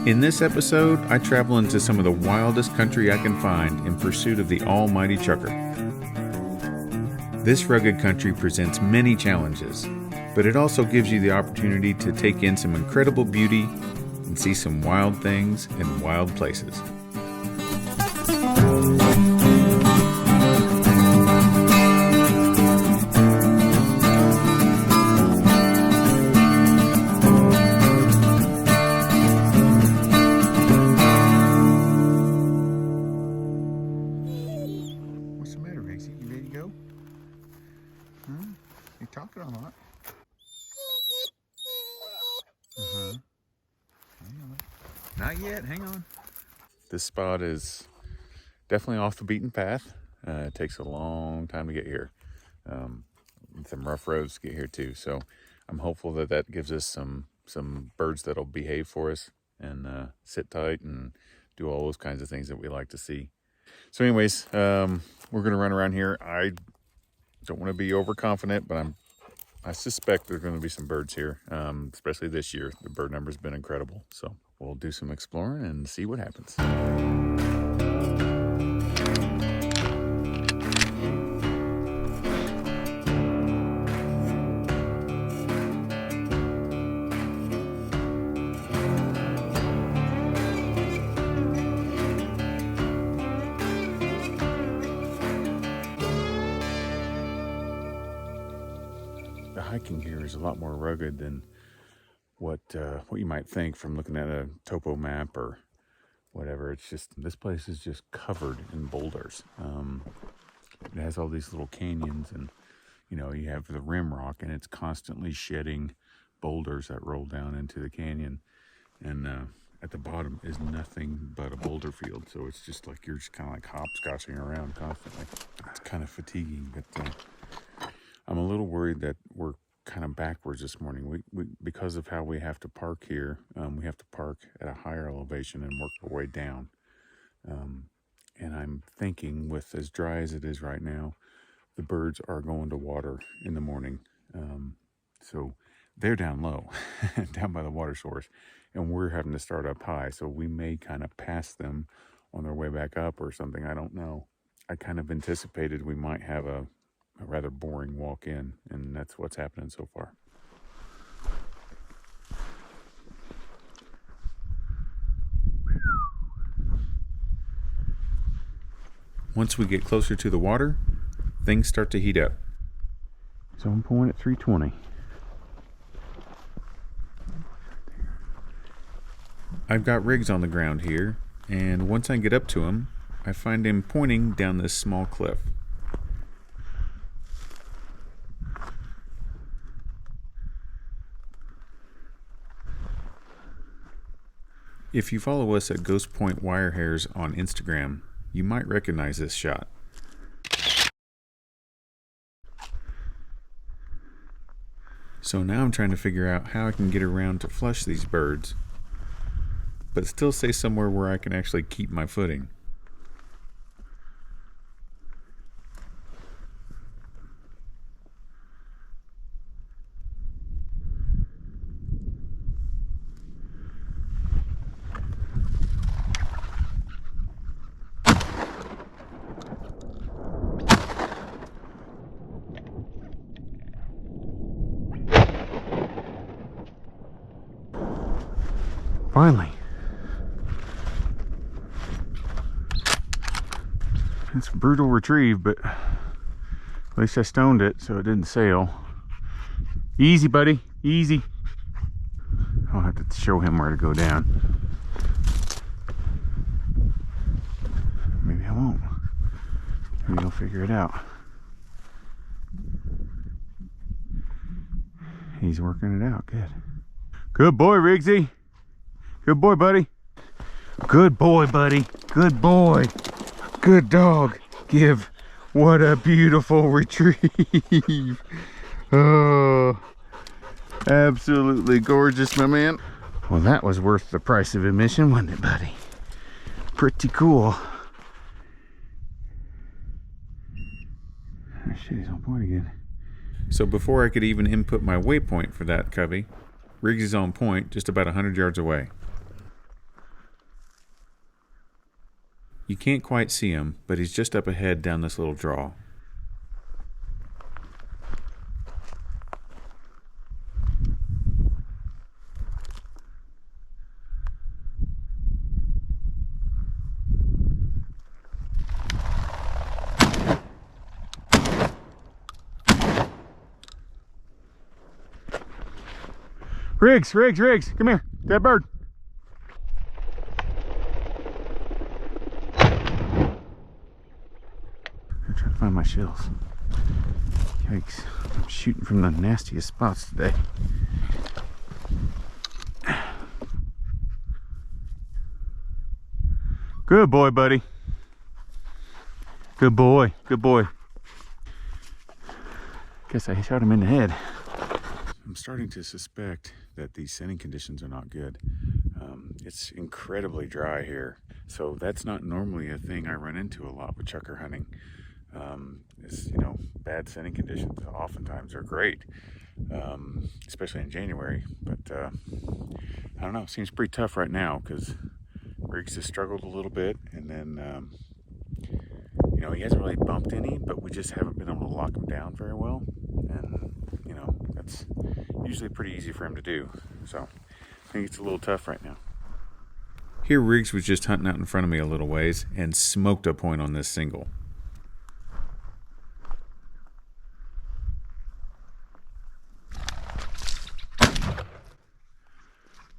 In this episode, I travel into some of the wildest country I can find in pursuit of the almighty Chukar. This rugged country presents many challenges, but it also gives you the opportunity to take in some incredible beauty and see some wild things in wild places. Talking a lot. Not yet, hang on. This spot is definitely off the beaten path. It takes a long time to get here. Some rough roads to get here too. So I'm hopeful that that gives us some birds that'll behave for us and sit tight and do all those kinds of things that we like to see. So anyways, we're gonna run around here. I don't want to be overconfident, but I suspect there's going to be some birds here, especially this year. The bird number's been incredible. So we'll do some exploring and see what happens. The hiking here is a lot more rugged than what you might think from looking at a topo map or whatever. It's just, this place is just covered in boulders. It has all these little canyons, and you know, you have the rim rock, and it's constantly shedding boulders that roll down into the canyon, and at the bottom is nothing but a boulder field. So it's just like you're just kind of like hopscotching around constantly. It's kind of fatiguing, but I'm a little worried that we're kind of backwards this morning. We because of how we have to park here, we have to park at a higher elevation and work our way down. And I'm thinking, with as dry as it is right now, the birds are going to water in the morning. So they're down low, down by the water source, and we're having to start up high. So we may kind of pass them on their way back up or something. I don't know. I kind of anticipated we might have a rather boring walk in, and that's what's happening so far. Once we get closer to the water, things start to heat up. So I'm pulling at 320. I've got Riggs on the ground here, and once I get up to him, I find him pointing down this small cliff. If you follow us at Ghost Point Wirehairs on Instagram, you might recognize this shot. So now I'm trying to figure out how I can get around to flush these birds, but still stay somewhere where I can actually keep my footing. Finally. It's a brutal retrieve, but at least I stoned it so it didn't sail. Easy, buddy, easy. I'll have to show him where to go down. Maybe I won't. Maybe he'll figure it out. He's working it out, good. Good boy, Riggsy. Good boy, buddy. Good boy, buddy. Good boy. Good dog. Give. What a beautiful retrieve. Oh, absolutely gorgeous, my man. Well, that was worth the price of admission, wasn't it, buddy? Pretty cool. Oh, shit, he's on point again. So before I could even input my waypoint for that covey, Riggs is on point, just about 100 yards away. You can't quite see him, but he's just up ahead down this little draw. Riggs, come here. Dead bird. I'm trying to find my shells. Yikes. I'm shooting from the nastiest spots today. Good boy, buddy. Good boy, good boy. Guess I shot him in the head. I'm starting to suspect that these sending conditions are not good. It's incredibly dry here, so that's not normally a thing I run into a lot with chukar hunting. Bad sending conditions oftentimes are great, especially in January, but I don't know, it seems pretty tough right now because Riggs has struggled a little bit, and then he hasn't really bumped any, but we just haven't been able to lock him down very well, and that's usually pretty easy for him to do, so I think it's a little tough right now. Here Riggs was just hunting out in front of me a little ways and smoked a point on this single.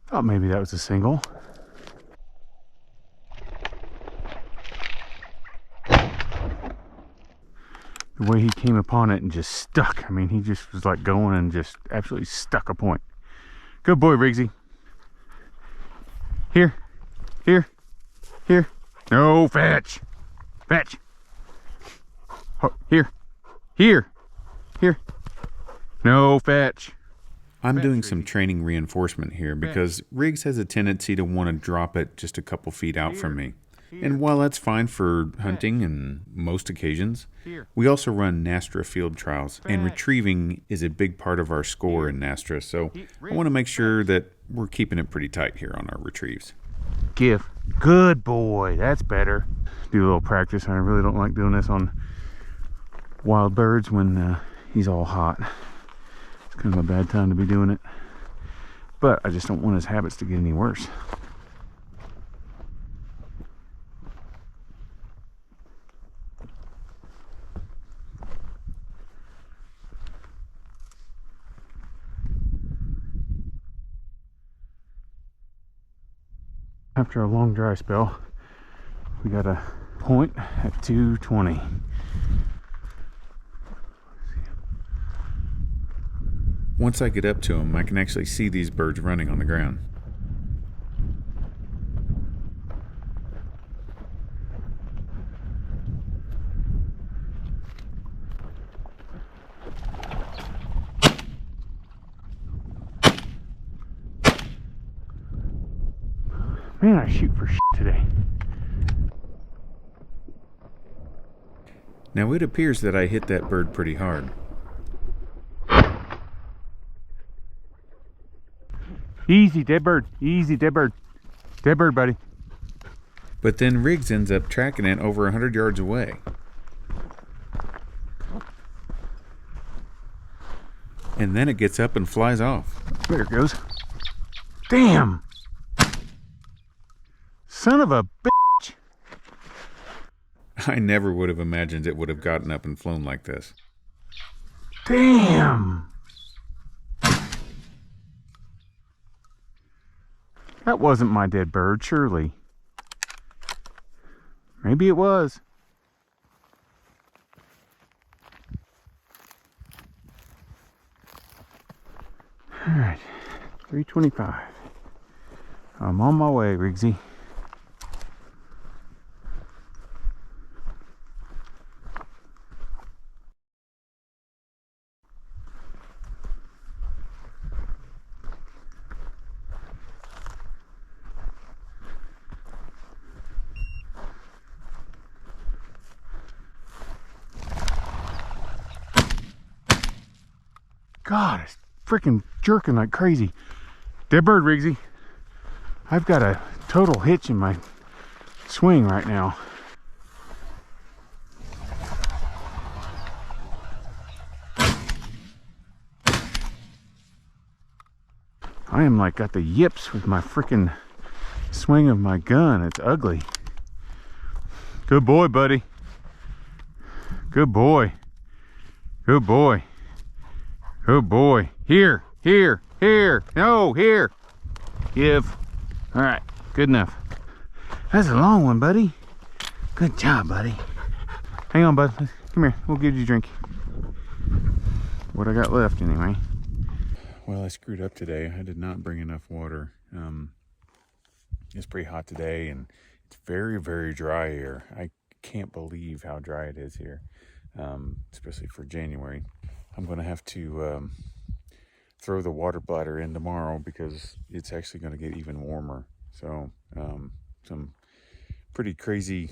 Thought maybe that was a single. The way he came upon it and just stuck. I mean, he just was like going and just absolutely stuck a point. Good boy, Riggsy. Here. No, fetch. Oh, here. No, fetch. I'm doing some training reinforcement here because Riggs has a tendency to want to drop it just a couple feet out from me. And while that's fine for hunting and most occasions, we also run Nastra field trials, and retrieving is a big part of our score in Nastra, so I want to make sure that we're keeping it pretty tight here on our retrieves. Give. Good boy. That's better. Do a little practice. I really don't like doing this on wild birds when he's all hot. It's kind of a bad time to be doing it. But I just don't want his habits to get any worse. After a long dry spell, we got a point at 220. Once I get up to them, I can actually see these birds running on the ground. Man, I shoot for shit today. Now it appears that I hit that bird pretty hard. Easy, dead bird. Easy, dead bird. Dead bird, buddy. But then Riggs ends up tracking it over 100 yards away. And then it gets up and flies off. There it goes. Damn! Son of a bitch! I never would have imagined it would have gotten up and flown like this. Damn! That wasn't my dead bird, surely. Maybe it was. All right, 325. I'm on my way, Riggsy. God, it's freaking jerking like crazy. Dead bird, Riggsy. I've got a total hitch in my swing right now. I am like got the yips with my freaking swing of my gun. It's ugly. Good boy, buddy. Good boy. Good boy. Good boy. Here, here, here. No, here. Give. All right, good enough. That's a long one, buddy. Good job, buddy. Hang on, bud. Come here. We'll give you a drink. What I got left, anyway. Well, I screwed up today. I did not bring enough water. It's pretty hot today, and it's very, very dry here. I can't believe how dry it is here, especially for January. I'm going to have to throw the water bladder in tomorrow because it's actually going to get even warmer. So some pretty crazy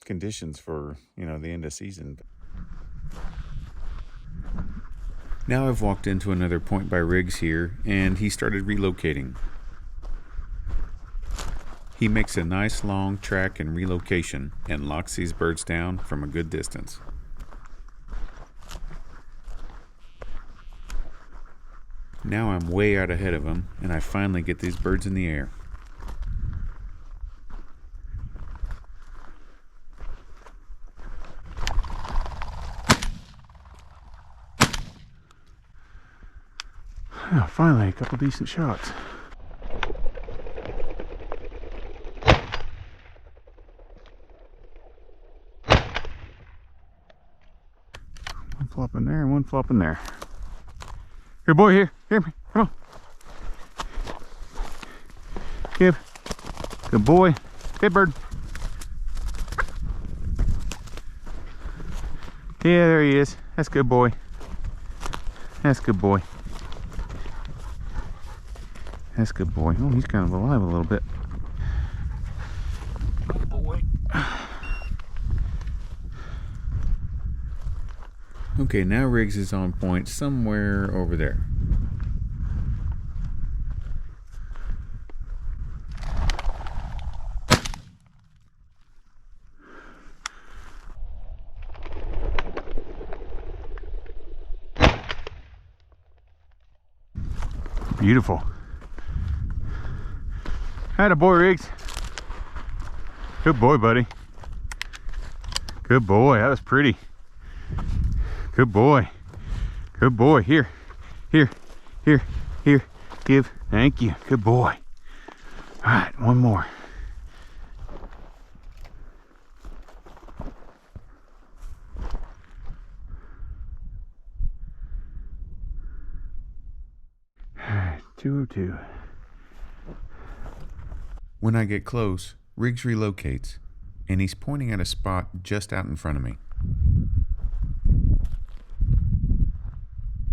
conditions for, you know, the end of season. Now I've walked into another point by Riggs here, and he started relocating. He makes a nice long track and relocation and locks these birds down from a good distance. Now I'm way out ahead of him, and I finally get these birds in the air. Oh, finally, a couple decent shots. One flop in there and one flop in there. Here, boy, here. Here, come on. Give. Good boy. Good bird. Yeah, there he is. That's good boy. That's good boy. That's good boy. Oh, he's kind of alive a little bit. Good boy. Okay, now Riggs is on point somewhere over there. Beautiful. Atta boy, Riggs. Good boy, buddy. Good boy. That was pretty. Good boy. Good boy. Here. Here. Here. Here. Give. Thank you. Good boy. All right, one more. All right, 202. When I get close, Riggs relocates, and he's pointing at a spot just out in front of me.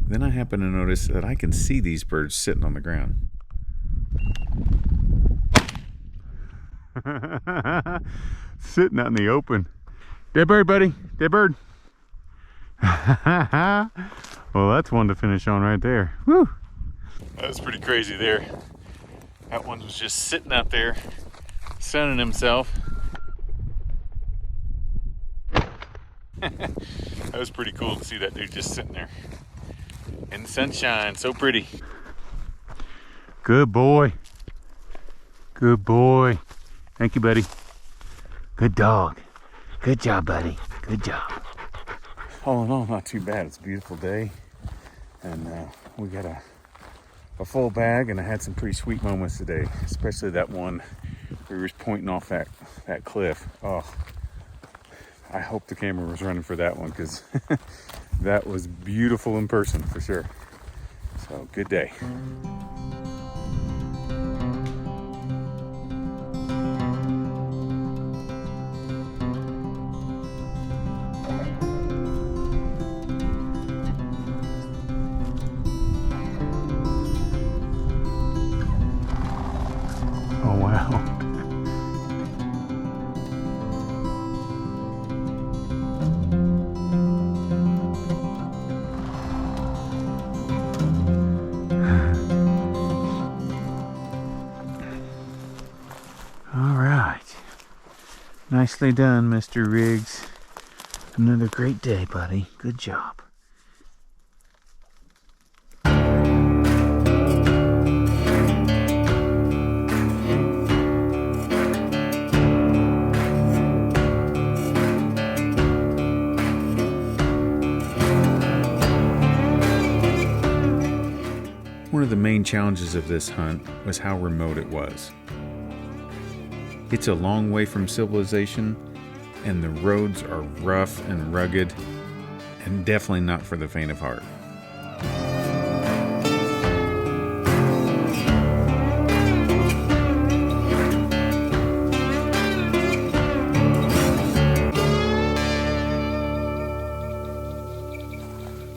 Then I happen to notice that I can see these birds sitting on the ground. Sitting out in the open. Dead bird, buddy. Dead bird. Well, that's one to finish on right there. Woo! That was pretty crazy there. That one was just sitting out there, sunning himself. That was pretty cool to see that dude just sitting there in the sunshine. So pretty. Good boy. Good boy. Thank you, buddy. Good dog. Good job, buddy. Good job. All in all, not too bad. It's a beautiful day, and we got a full bag, and I had some pretty sweet moments today, especially that one where he was pointing off that cliff. Oh, I hope the camera was running for that one, because that was beautiful in person for sure. So good day. Oh, wow. All right. Nicely done, Mr. Riggs. Another great day, buddy. Good job. challenges of this hunt was how remote it was. It's a long way from civilization, and the roads are rough and rugged, and definitely not for the faint of heart.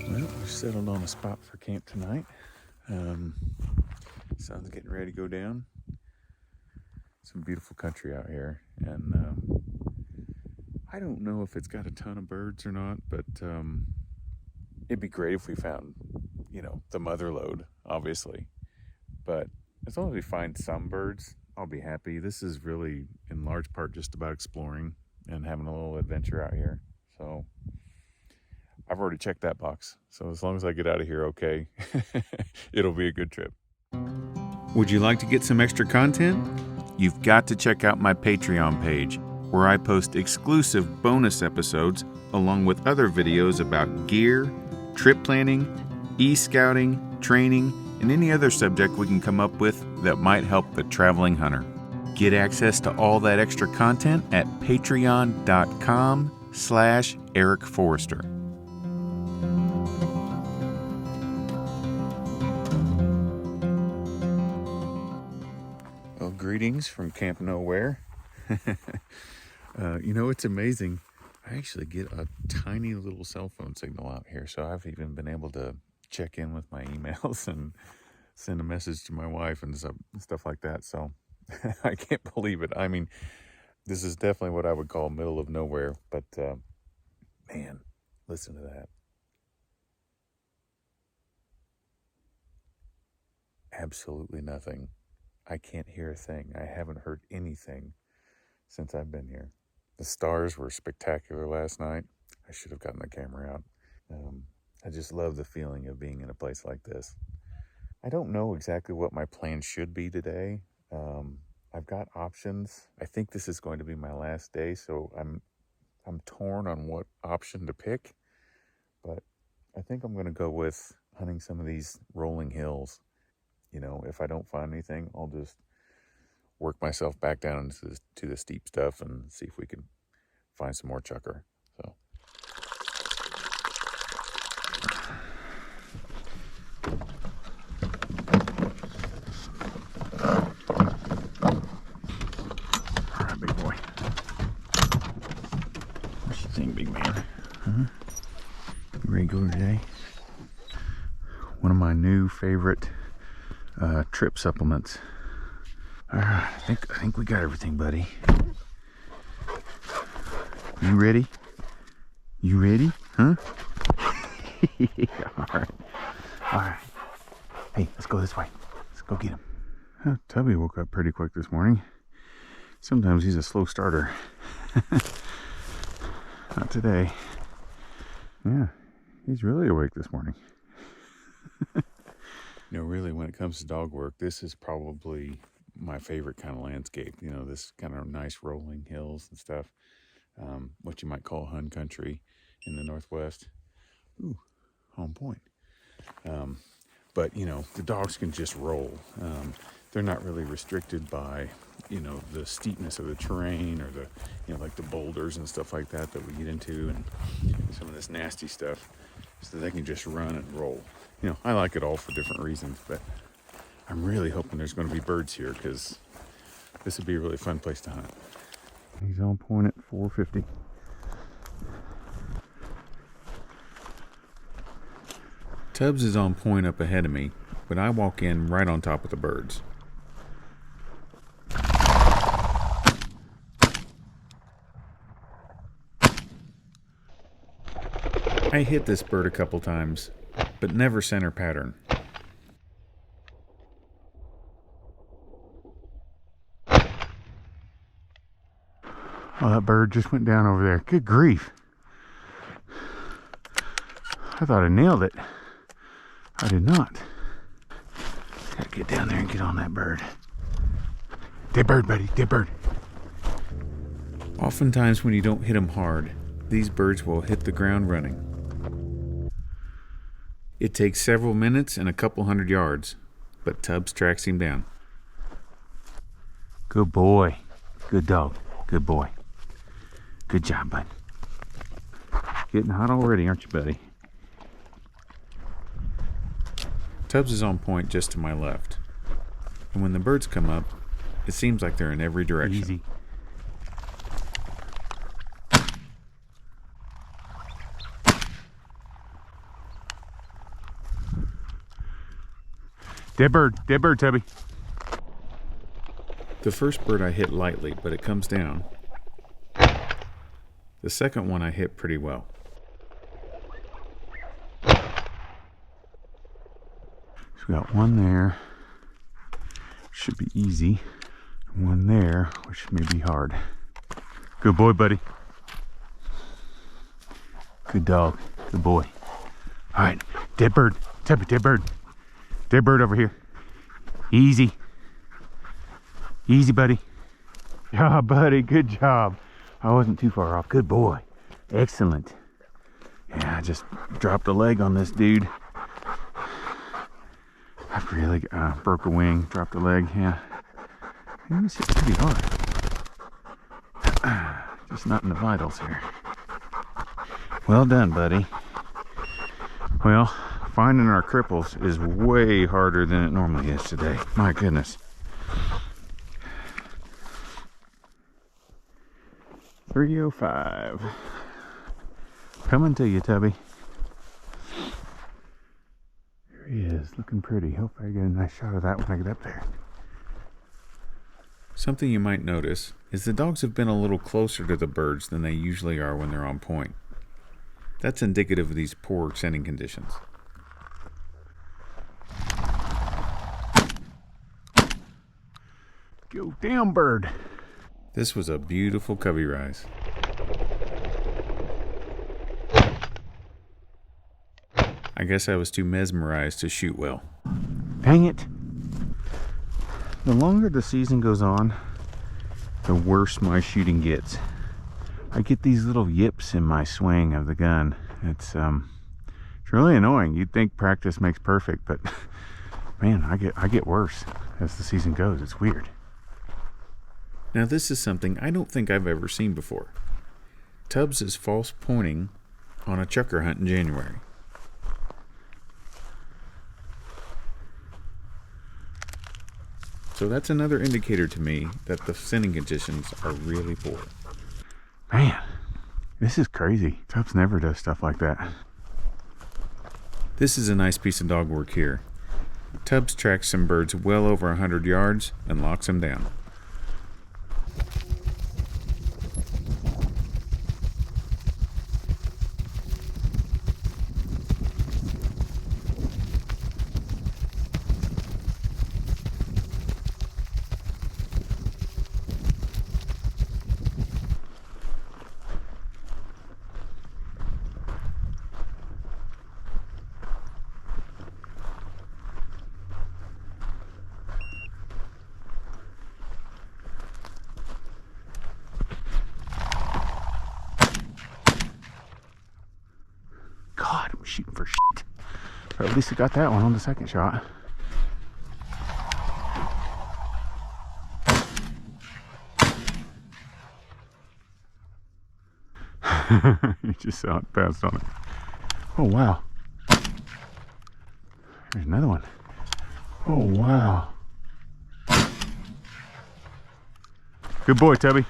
Well, we've settled on a spot for camp tonight. Sun's getting ready to go down. Some beautiful country out here, and I don't know if it's got a ton of birds or not, but it'd be great if we found, the mother lode, obviously. But as long as we find some birds, I'll be happy. This is really, in large part, just about exploring and having a little adventure out here. So I've already checked that box. So as long as I get out of here okay, it'll be a good trip. Would you like to get some extra content? You've got to check out my Patreon page, where I post exclusive bonus episodes along with other videos about gear, trip planning, e-scouting, training, and any other subject we can come up with that might help the traveling hunter. Get access to all that extra content at patreon.com/Eric Forrester. Well, greetings from Camp Nowhere. It's amazing. I actually get a tiny little cell phone signal out here, so I've even been able to check in with my emails and send a message to my wife and stuff like that. So I can't believe it. I mean, this is definitely what I would call middle of nowhere, but man, listen to that. Absolutely nothing. I can't hear a thing. I haven't heard anything since I've been here. The stars were spectacular last night. I should have gotten the camera out. I just love the feeling of being in a place like this. I don't know exactly what my plan should be today. I've got options. I think this is going to be my last day, so I'm torn on what option to pick. But I think I'm going to go with hunting some of these rolling hills. If I don't find anything, I'll just work myself back down to the steep stuff and see if we can find some more chukar. So. All right, big boy. What you think, big man? You ready to go today? One of my new favorite trip supplements. All right, I think we got everything, buddy. You ready? You ready? Huh? All right. Hey, let's go this way. Let's go get him. Tubby woke up pretty quick this morning. Sometimes he's a slow starter. Not today. Yeah, he's really awake this morning. Really, when it comes to dog work, this is probably my favorite kind of landscape. This kind of nice rolling hills and stuff. What you might call Hun country in the Northwest. Ooh, home point. But, the dogs can just roll. They're not really restricted by, the steepness of the terrain or the, like the boulders and stuff like that we get into and some of this nasty stuff. So they can just run and roll. I like it all for different reasons, but I'm really hoping there's going to be birds here because this would be a really fun place to hunt. He's on point at 450. Tubbs is on point up ahead of me, but I walk in right on top of the birds. I hit this bird a couple times, but never center pattern. Oh, that bird just went down over there. Good grief. I thought I nailed it. I did not. Gotta get down there and get on that bird. Dead bird, buddy. Dead bird. Oftentimes when you don't hit them hard, these birds will hit the ground running. It takes several minutes and a couple hundred yards, but Tubbs tracks him down. Good boy. Good dog. Good boy. Good job, bud. Getting hot already, aren't you, buddy? Tubbs is on point just to my left. And when the birds come up, it seems like they're in every direction. Easy. Dead bird, Tubby. The first bird I hit lightly, but it comes down. The second one I hit pretty well. So we got one there. Should be easy. One there, which may be hard. Good boy, buddy. Good dog. Good boy. All right, dead bird. Tubby, dead bird. Dead bird over here. Easy. Easy, buddy. Yeah, buddy, good job. I wasn't too far off. Good boy. Excellent. Yeah, I just dropped a leg on this dude. I really broke a wing, dropped a leg. Yeah. He was hit pretty hard. Just not in the vitals here. Well done, buddy. Well, finding our cripples is way harder than it normally is today. My goodness. 305. Coming to you, Tubby. There he is, looking pretty. Hope I get a nice shot of that when I get up there. Something you might notice is the dogs have been a little closer to the birds than they usually are when they're on point. That's indicative of these poor sending conditions. Go down, bird. This was a beautiful covey rise. I guess I was too mesmerized to shoot well. Dang it. The longer the season goes on, the worse my shooting gets. I get these little yips in my swing of the gun. It's really annoying. You'd think practice makes perfect, but man, I get worse as the season goes. It's weird. Now this is something I don't think I've ever seen before. Tubbs is false pointing on a chukar hunt in January. So that's another indicator to me that the sending conditions are really poor. Man, this is crazy. Tubbs never does stuff like that. This is a nice piece of dog work here. Tubbs tracks some birds well over 100 yards and locks them down. God, I'm shooting for shit. But at least I got that one on the second shot. You just saw it, passed on it. Oh, wow. There's another one. Oh, wow. Good boy, Tubby.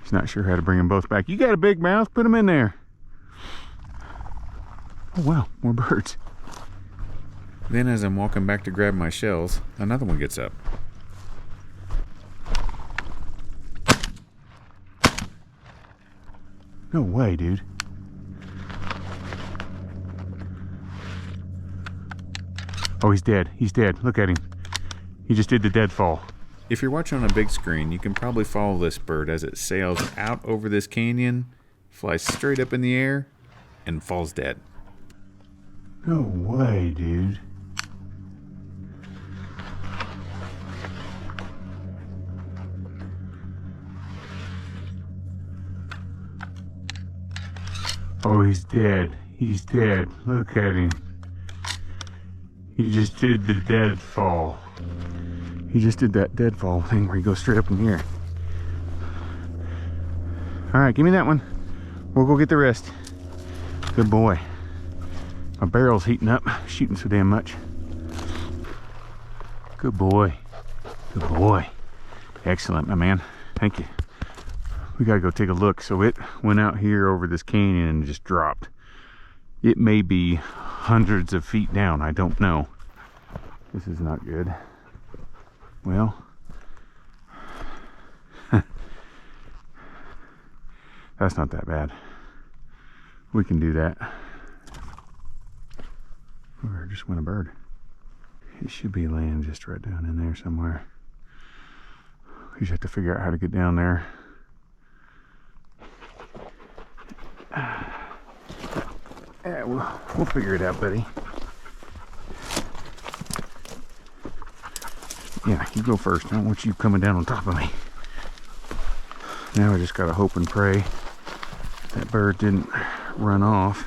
He's not sure how to bring them both back. You got a big mouth, put them in there. Oh, wow, more birds. Then as I'm walking back to grab my shells, another one gets up. No way, dude. Oh, he's dead. He's dead. Look at him. He just did the dead fall. If you're watching on a big screen, you can probably follow this bird as it sails out over this canyon, flies straight up in the air, and falls dead. No way, dude. Oh, he's dead. He's dead. Look at him. He just did the dead fall. He just did that deadfall thing where he goes straight up in the air. All right, give me that one. We'll go get the rest. Good boy. My barrel's heating up, shooting so damn much. Good boy. Good boy. Excellent, my man. Thank you. We gotta go take a look. So it went out here over this canyon and just dropped. It may be hundreds of feet down, I don't know. This is not good. Well, that's not that bad. We can do that. Or just went a bird. It should be laying just right down in there somewhere. We just have to figure out how to get down there. Yeah, we'll figure it out, buddy. Yeah, you go first. I don't want you coming down on top of me. Now I just gotta hope and pray that bird didn't run off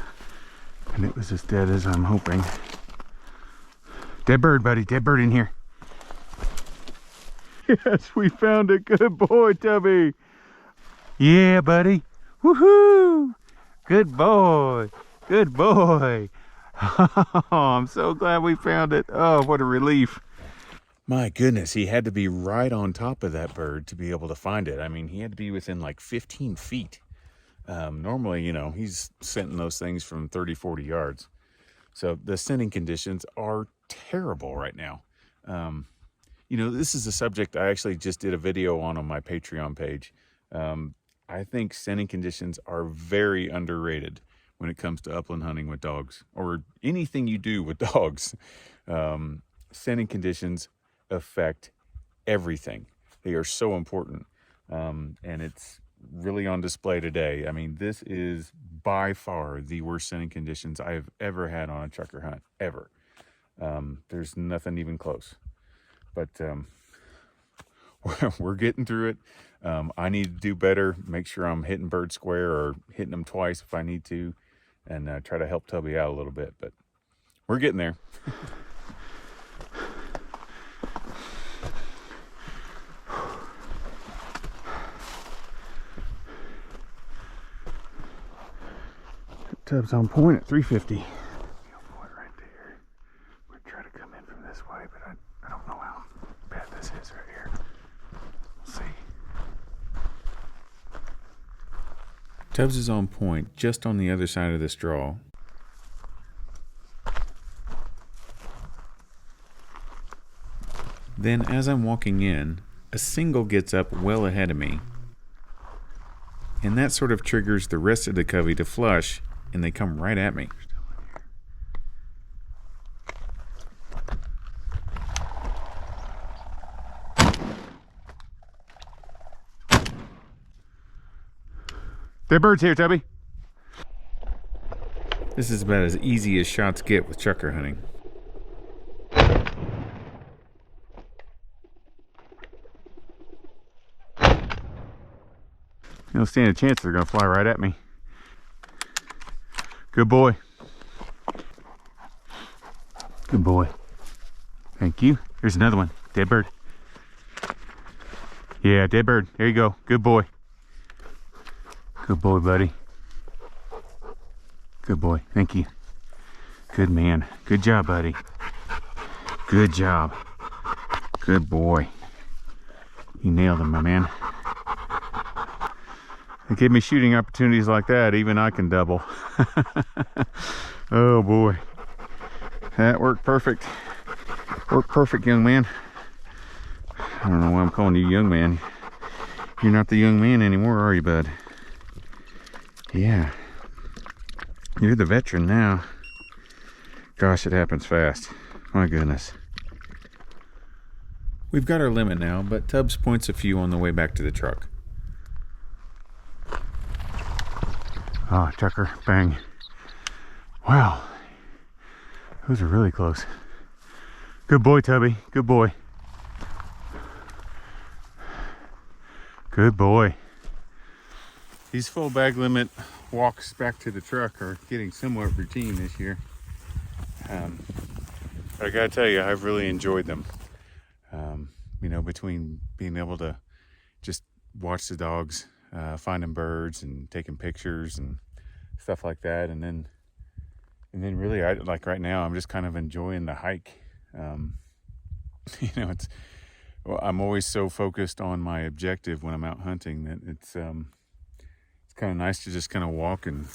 and it was as dead as I'm hoping. Dead bird, buddy. Dead bird in here. Yes, we found it. Good boy, Tubby. Yeah, buddy. Woohoo! Good boy. Good boy. Oh, I'm so glad we found it. Oh, what a relief. My goodness, he had to be right on top of that bird to be able to find it. I mean, he had to be within like 15 feet. Normally, you know, he's scenting those things from 30, 40 yards. So the scenting conditions are terrible right now. You know, this is a subject I actually just did a video on my Patreon page. I think scenting conditions are very underrated when it comes to upland hunting with dogs, or anything you do with dogs. Scenting conditions affect everything. They are so important. And it's really on display today. I mean, this is by far the worst scenting conditions I have ever had on a chukar hunt, ever. There's nothing even close. But we're getting through it. I need to do better, make sure I'm hitting birds square or hitting them twice if I need to, and try to help Tubby out a little bit. But we're getting there. Tub's on point at 350. Point right there. We're trying to come in from this way, but I don't know how bad this is right here. We'll see. Tubbs is on point just on the other side of this draw. Then as I'm walking in, a single gets up well ahead of me. And that sort of triggers the rest of the covey to flush, and they come right at me. There are birds here, Tubby. This is about as easy as shots get with chukar hunting. You don't stand a chance they're gonna fly right at me. Good boy. Good boy. Thank you. Here's another one. Dead bird. Yeah, dead bird. There you go. Good boy. Good boy, buddy. Good boy. Thank you. Good man. Good job, buddy. Good job. Good boy. You nailed him, my man. They give me shooting opportunities like that, even I can double. Oh boy. That worked perfect. Worked perfect, young man. I don't know why I'm calling you young man. You're not the young man anymore, are you, bud? Yeah. You're the veteran now. Gosh, it happens fast. My goodness. We've got our limit now, but Tubbs points a few on the way back to the truck. Oh, chukar, bang. Wow. Those are really close. Good boy, Tubby. Good boy. Good boy. These full bag limit walks back to the truck are getting somewhat routine this year. I gotta tell you, I've really enjoyed them. You know, between being able to just watch the dogs, finding birds and taking pictures and stuff like that, and then really, like right now, I'm just kind of enjoying the hike. You know, I'm always so focused on my objective when I'm out hunting that it's kind of nice to just kind of walk and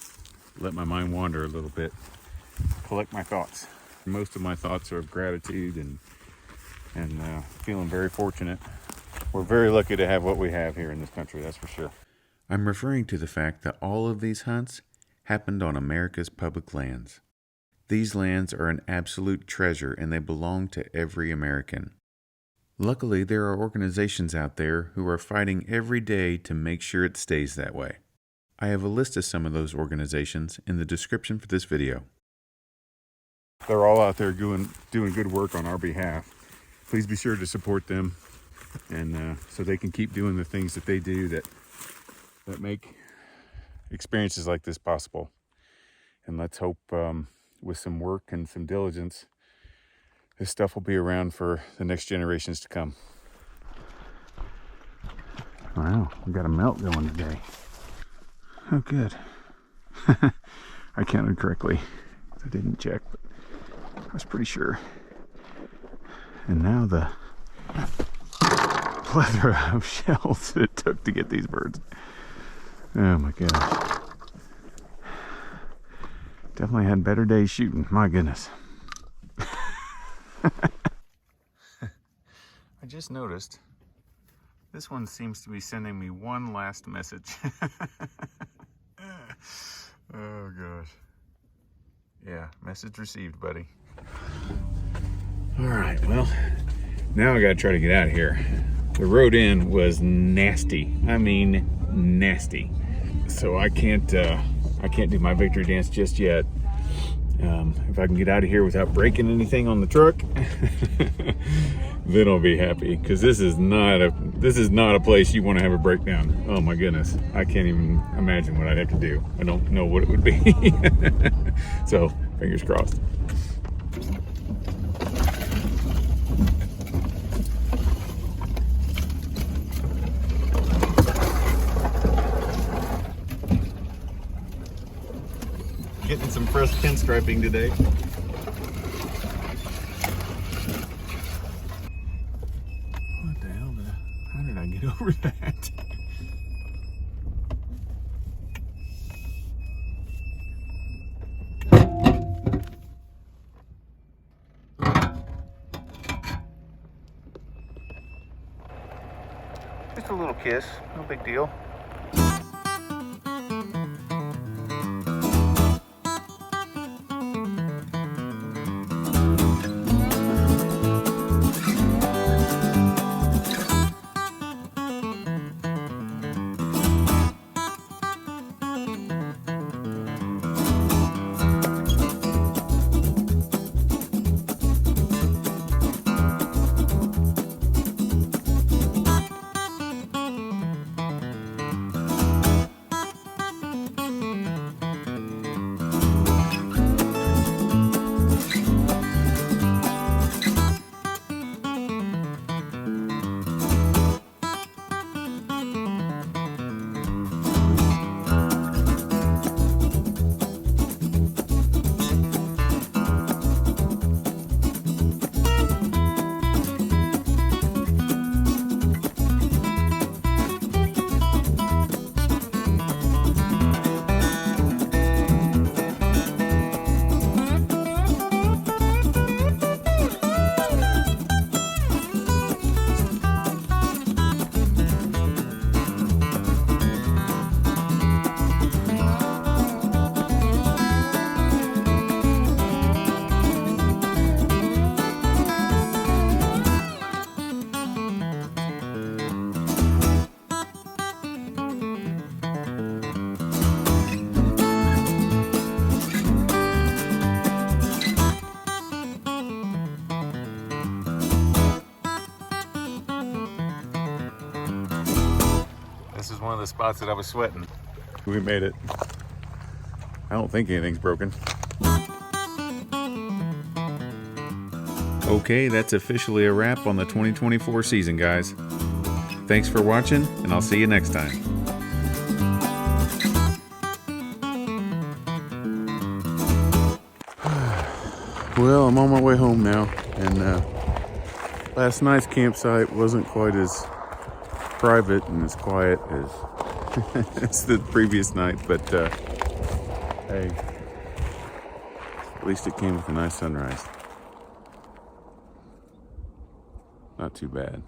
let my mind wander a little bit, collect my thoughts. Most of my thoughts are of gratitude and feeling very fortunate. We're very lucky to have what we have here in this country, that's for sure. I'm referring to the fact that all of these hunts happened on America's public lands. These lands are an absolute treasure and they belong to every American. Luckily, there are organizations out there who are fighting every day to make sure it stays that way. I have a list of some of those organizations in the description for this video. They're all out there doing good work on our behalf. Please be sure to support them, and so they can keep doing the things that they do that make experiences like this possible. And let's hope with some work and some diligence, this stuff will be around for the next generations to come. Wow, we got a melt going today. Oh, good. I counted correctly. I didn't check, but I was pretty sure. And now the plethora of shells that it took to get these birds. Oh my gosh. Definitely had better days shooting, my goodness. I just noticed this one seems to be sending me one last message. Oh gosh. Yeah, message received, buddy. All right, well, now I gotta try to get out of here. The road in was nasty. I mean, nasty. So I can't do my victory dance just yet. If I can get out of here without breaking anything on the truck, then I'll be happy. Because this is not a place you want to have a breakdown. Oh my goodness, I can't even imagine what I'd have to do. I don't know what it would be. So fingers crossed. Getting some fresh pinstriping today. What the hell? How did I get over that? Just a little kiss, no big deal. This is one of the spots that I was sweating. We made it. I don't think anything's broken. Okay, that's officially a wrap on the 2024 season, guys. Thanks for watching, and I'll see you next time. Well, I'm on my way home now, and last night's campsite wasn't quite as private and as quiet as the previous night, but hey, at least it came with a nice sunrise. Not too bad.